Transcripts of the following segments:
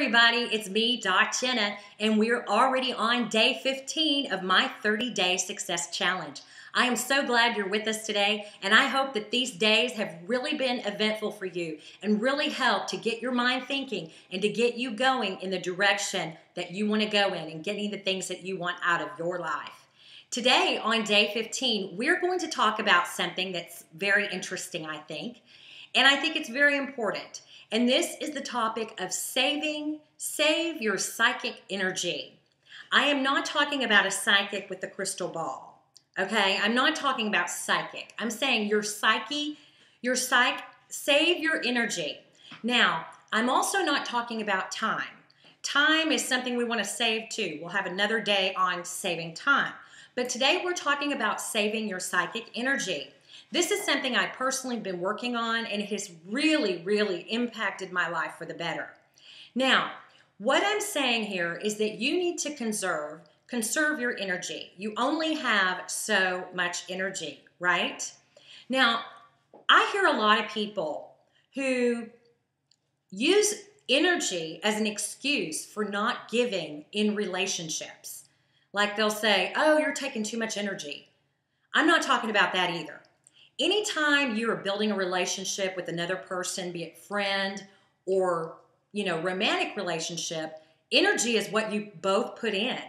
everybody, it's me, dotjenna, and we're already on day 15 of my 30-day success challenge. I am so glad you're with us today, and I hope that these days have really been eventful for you and really helped to get your mind thinking and to get you going in the direction that you want to go in and getting the things that you want out of your life. Today, on day 15, we're going to talk about something that's very interesting, I think, and I think it's very important. And this is the topic of save your psychic energy. I am not talking about a psychic with a crystal ball, okay? I'm not talking about psychic. I'm saying save your energy. Now, I'm also not talking about time. Time is something we want to save too. We'll have another day on saving time. But today we're talking about saving your psychic energy. This is something I personally have been working on, and it has really, really impacted my life for the better. Now, what I'm saying here is that you need to conserve your energy. You only have so much energy, right? Now, I hear a lot of people who use energy as an excuse for not giving in relationships. Like they'll say, oh, you're taking too much energy. I'm not talking about that either. Anytime you are building a relationship with another person, be it friend or, romantic relationship, energy is what you both put in,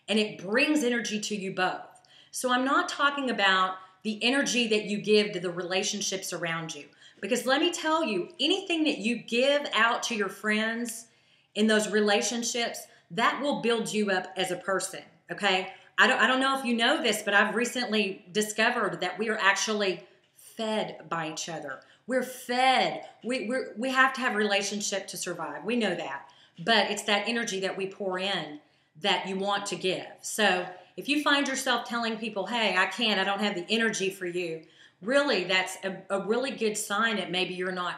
and it brings energy to you both. So I'm not talking about the energy that you give to the relationships around you, because let me tell you, anything that you give out to your friends in those relationships, that will build you up as a person, okay? I don't know if you know this, but I've recently discovered that we are actually fed by each other. We're fed. We have to have a relationship to survive. We know that. But it's that energy that we pour in that you want to give. So if you find yourself telling people, hey, I don't have the energy for you, really that's a really good sign that maybe you're not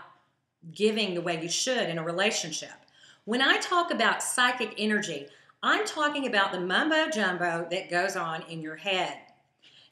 giving the way you should in a relationship. When I talk about psychic energy, I'm talking about the mumbo jumbo that goes on in your head.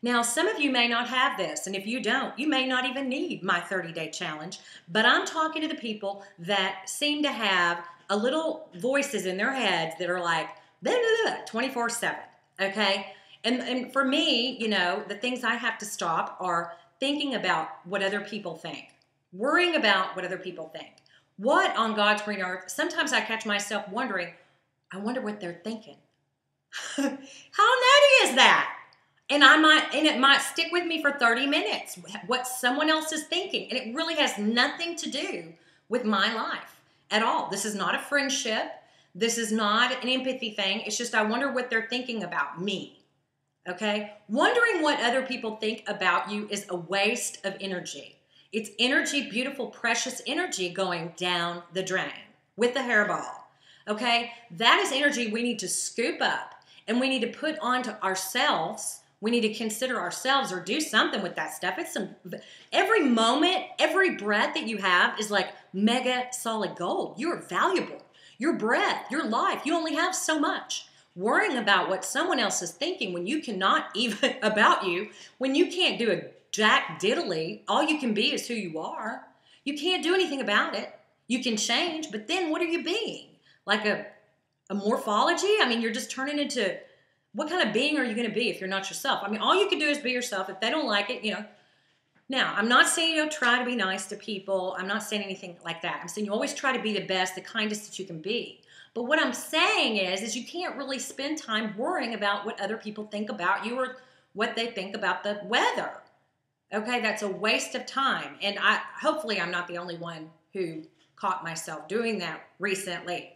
Now, some of you may not have this, and if you don't, you may not even need my 30-day challenge, but I'm talking to the people that seem to have a little voices in their heads that are like, 24/7, okay? And for me, the things I have to stop are thinking about what other people think, worrying about what other people think. What on God's green earth? Sometimes I catch myself wondering, I wonder what they're thinking. How nutty is that? And it might stick with me for 30 minutes, what someone else is thinking. And it really has nothing to do with my life at all. This is not a friendship. This is not an empathy thing. It's just I wonder what they're thinking about me, okay? Wondering what other people think about you is a waste of energy. It's energy, beautiful, precious energy going down the drain with the hairball, okay? That is energy we need to scoop up and we need to put onto ourselves. We need to consider ourselves or do something with that stuff. Every moment, every breath that you have is like mega solid gold. You're valuable. Your breath, your life, you only have so much. Worrying about what someone else is thinking when you cannot even about you, when you can't do a jack diddly, all you can be is who you are. You can't do anything about it. You can change, but then what are you being? Like a morphology? I mean, you're just turning into... What kind of being are you going to be if you're not yourself? I mean, all you can do is be yourself. If they don't like it, Now, I'm not saying, try to be nice to people. I'm not saying anything like that. I'm saying you always try to be the best, the kindest that you can be. But what I'm saying is you can't really spend time worrying about what other people think about you or what they think about the weather. Okay, that's a waste of time. And hopefully I'm not the only one who caught myself doing that recently.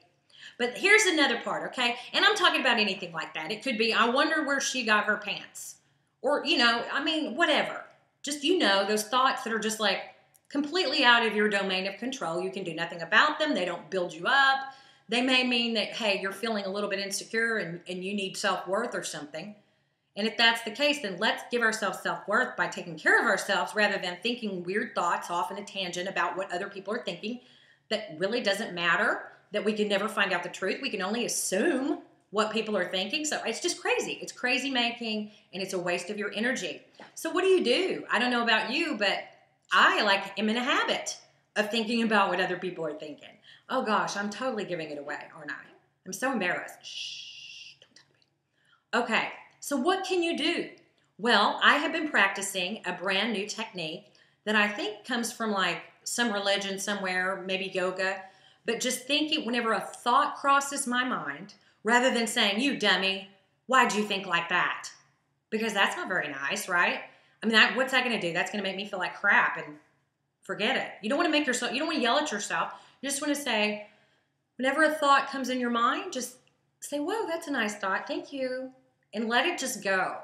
But here's another part, okay? And I'm talking about anything like that. It could be, I wonder where she got her pants. Or, whatever. Just, those thoughts that are just like completely out of your domain of control. You can do nothing about them. They don't build you up. They may mean that, hey, you're feeling a little bit insecure and you need self-worth or something. And if that's the case, then let's give ourselves self-worth by taking care of ourselves rather than thinking weird thoughts off in a tangent about what other people are thinking that really doesn't matter. That we can never find out the truth. We can only assume what people are thinking. So it's just crazy. It's crazy making, and it's a waste of your energy. So what do? I don't know about you, but I am in a habit of thinking about what other people are thinking. Oh gosh, I'm totally giving it away, aren't I? I'm so embarrassed. Shh, don't tell me. Okay, so what can you do? Well, I have been practicing a brand new technique that I think comes from like some religion somewhere, maybe yoga, but just thinking whenever a thought crosses my mind, rather than saying, you dummy, why'd you think like that? Because that's not very nice, right? I mean, what's that going to do? That's going to make me feel like crap and forget it. You don't want to make yourself, you don't want to yell at yourself. You just want to say, whenever a thought comes in your mind, just say, whoa, that's a nice thought. Thank you. And let it just go.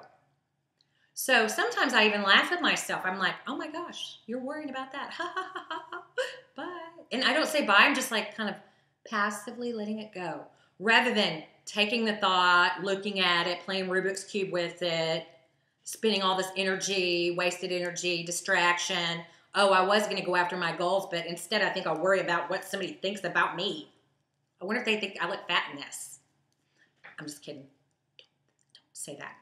So sometimes I even laugh at myself. I'm like, oh my gosh, you're worrying about that. Ha ha ha ha ha. Bye. And I don't say bye. I'm just like kind of passively letting it go. Rather than taking the thought, looking at it, playing Rubik's Cube with it, spending all this energy, wasted energy, distraction. Oh, I was going to go after my goals, but instead I think I'll worry about what somebody thinks about me. I wonder if they think I look fat in this. I'm just kidding. Don't say that.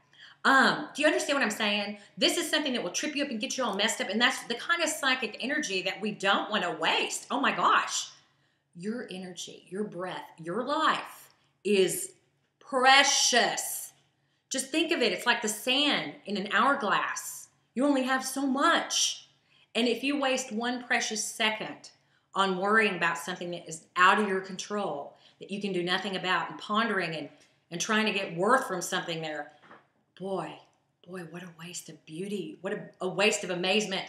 Do you understand what I'm saying? This is something that will trip you up and get you all messed up, and that's the kind of psychic energy that we don't want to waste. Oh my gosh. Your energy, your breath, your life is precious. Just think of it. It's like the sand in an hourglass. You only have so much. And if you waste one precious second on worrying about something that is out of your control, that you can do nothing about, and pondering and trying to get worth from something there, boy, what a waste of beauty. What a waste of amazement.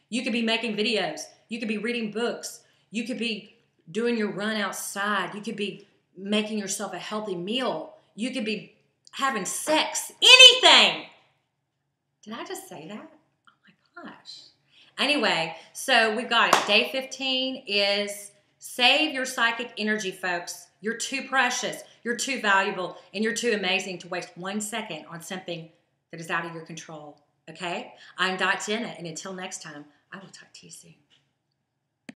You could be making videos. You could be reading books. You could be doing your run outside. You could be making yourself a healthy meal. You could be having sex. Anything. Did I just say that? Oh my gosh. Anyway, so we've got it. Day 15 is save your psychic energy, folks. You're too precious. You're too valuable. And you're too amazing to waste 1 second on something that is out of your control. Okay? I'm dotjenna, and until next time, I will talk to you soon.